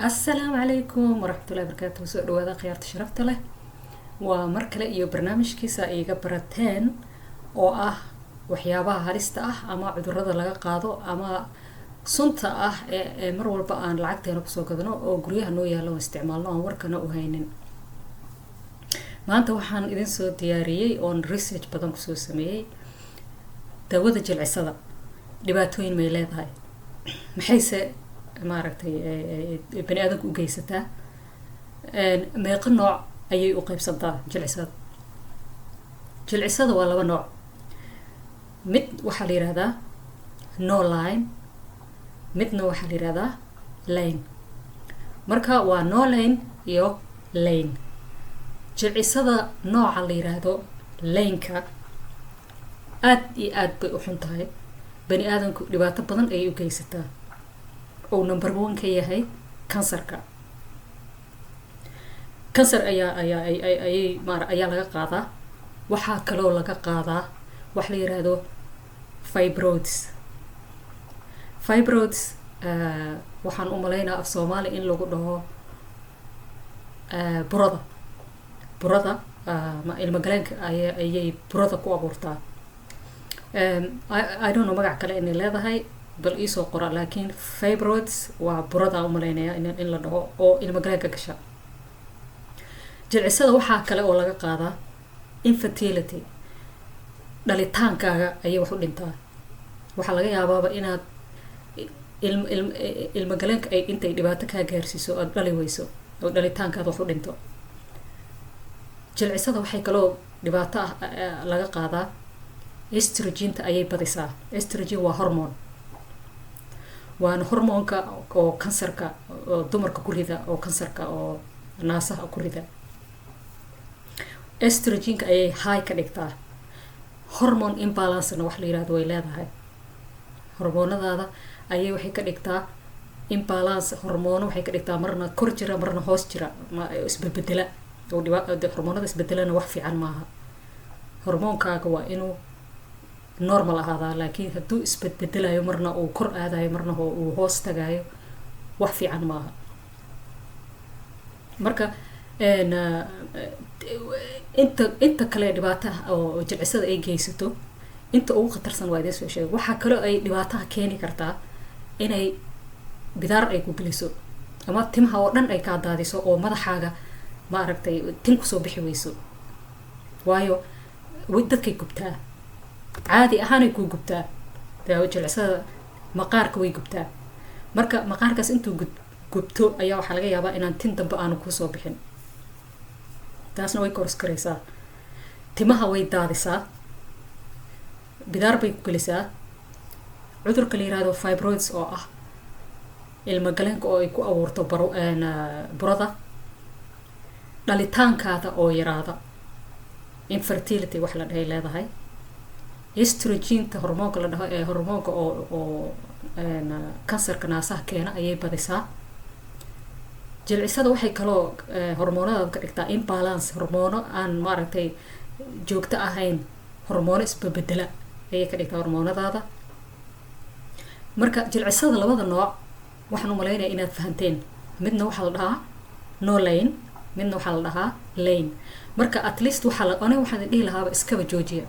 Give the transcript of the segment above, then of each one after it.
السلام عليكم ورحمة الله وبركاته. سؤال وهذا خيارت شرفت له ومركلة إيو برنامج كيسا إيجا برتين أو وحيابها هريستا أما عذرada laga qaado ama sunta mar walba aan lacagteena ku soo gadano oo guryaha noo yaalo isticmaalno aan warkana u haynin. maanta waxaan idin soo diyaariyay oo research badan ku soo sameeyay dawada jilcisada dhibaatooyin may leedahay maxayse maaragtay bani aadamku u geysataa meeqa nooc ayay u qaybsantaa jilcisada waa laba nooc mid waxa la yiraahdaa no line midna waxa la yiraahdaa lane marka waa no lane iyo lane jilcisada nooca la yiraahdo lane-ka aad iyo aad bay u xun tahay bani aadamku dhibaato badan ayay u geysataa oo number 1 ka yahay kansarka kansar ayaa laga qaadaa waxa kale oo laga qaadaa wax la yiraahdo fibroids waxaan u maleynaa af Soomaali in lagu dhaho burada ma ilma galeenka ayay burada ku abuurtaa I don't know magac kale in leedahay bal isoo qora laakiin fibroids waa burada u maleynaya in la dhaho oo ilma galeenka gasha jilcisada waxa kale oo laga qaadaa infertility dhalitaankaaga ayay wax u dhintaa waxa laga yaabaa inaad ilma galeenka ay intay dhibaato ka gaarsiiso aad dhali weyso oo dhalitaankaada wax u dhinto jilcisada waxay kaloo dhibaato laga qaadaa estrogen ayay badisaa estrogen waa hormone waana hormoonka oo kansarka oo dumarka ku rida oo kansarka oo naasaha ku rida estrogen ayay high ka dhigtaa hormone imbalance wax la yiraahdo way leedahay hormoonadaada ayay waxay ka dhigtaa imbalance hormoono waxay ka dhigtaa marna kor jira marna hoos jira ma isbedbedela oo hormoonada isbedelana wax fiican maaha hormoonkaaga waa inuu normal ahaada laakiin haduu isbedbedelayo marna uu kor aadayo marna uu hoos tagayo wax fiican maaha marka inta kale dhibaataha oo jilcisada ay geysato inta ugu khatarsan waa idin soo sheegay waxa kale ay dhibaataha keeni kartaa inay bidaar ay ku geliso ama timaha oo dhan ay ka daadiso oo madaxaaga ma aragtay tin ku soo bixi weyso waayo dadkay gubtaa caadi ahaan ay ku gubtaa daawo jilcisada maqaarka way gubtaa marka maqaarkaas intuu gubto ayaa waxa laga yaabaa inaan tin dambe aan ku soo bixin taasna way kors kareysaa timaha way daadisaa bidaar bay ku gelisaa cudurka la yiraahdo fibroids oo ah ilma galeenka oo ay ku abuurto burada dhalitaankaada oo yaraada infertility wax la dhahay leedahay estrogen hormoonka la dhaho ee hormoonka oo kansarka naasaha keena ayay badisaa jilcisada waxay kaloo hormoonada ka dhigtaa imbalance hormoono aan maaragtay joogto ahayn hormoono isbedbedela ayay ka dhigtaa hormoonadaada marka jilcisada labada nooc waxaan u maleynayaa inaad fahanteen midna waxa la dhahaa no lane midna waxa la dhahaa lane marka at least waxaan dhihi lahaa iskaba joojiya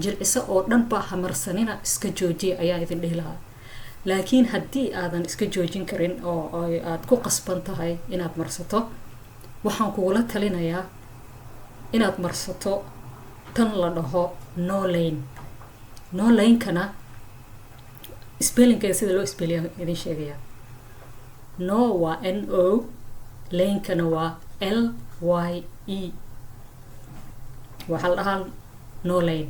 jilciso oo dhan ba hamarsanina iska joojiya ayaa idin dhihi lahaa laakiin haddii aadan iska joojin karin oo aad ku qasban tahay inaad marsato waxaan kugula talinayaa inaad marsato tan la dhaho no lane-kana spelling-keeda sida loo spelliyo idin sheegaya no waa no lane-kana waa LYE waxa la dhahaa no lane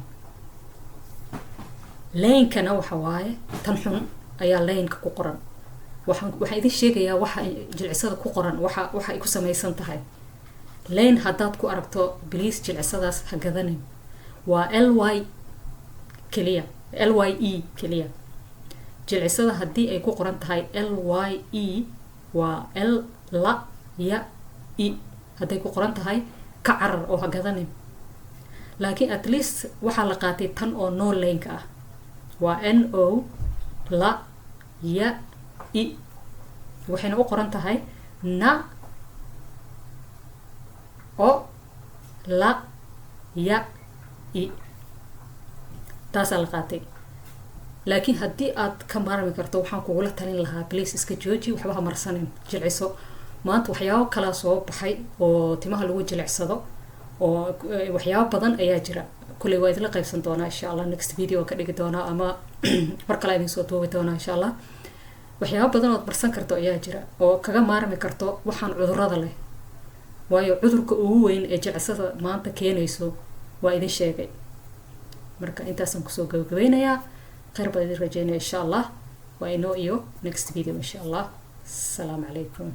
lane-kana waxa waaye tan xun ayaa lane-ka ku qoran waxaan idin sheegayaa waxa jilcisada ku qoran waxa ay ku samaysan tahay lane haddaad ku aragto please jilcisadaas ha gadanin waa LYE keliya jilcisada haddii ay ku qoran tahay LYE waa la ya i hadday ku qoran tahay ka carar oo ha gadanin laakiin at least waxaa la qaatay tan oo no lane-ka ah waa NO la ya i waxayna u qoran tahay na o la ya i taasaa la qaatay laakiin haddii aad ka maarmi karto waxaan kugula talin lahaa please iska jooji waxba ha marsanin jilciso maanta waxyaabo kala soo baxay oo timaha lagu jilicsado oo waxyaabo badan ayaa jira kulay waa idin qaybsan doonaa insha Allah next video ka dhigi doonaa ama mar kale idin soo duubi doonaa insha Allah waxyaabo badan oo marsan karto ayaa jira oo kaga maarmi karto waxaan cudurrada leh waayo cudurka ugu weyn ee jilicsada maanta keenayso waa idin sheegay marka intaasan kusoo gabagabeynayaa khayr baan idin rajeynaya insha Allah waa inoo iyo next video insha Allah السلام عليكم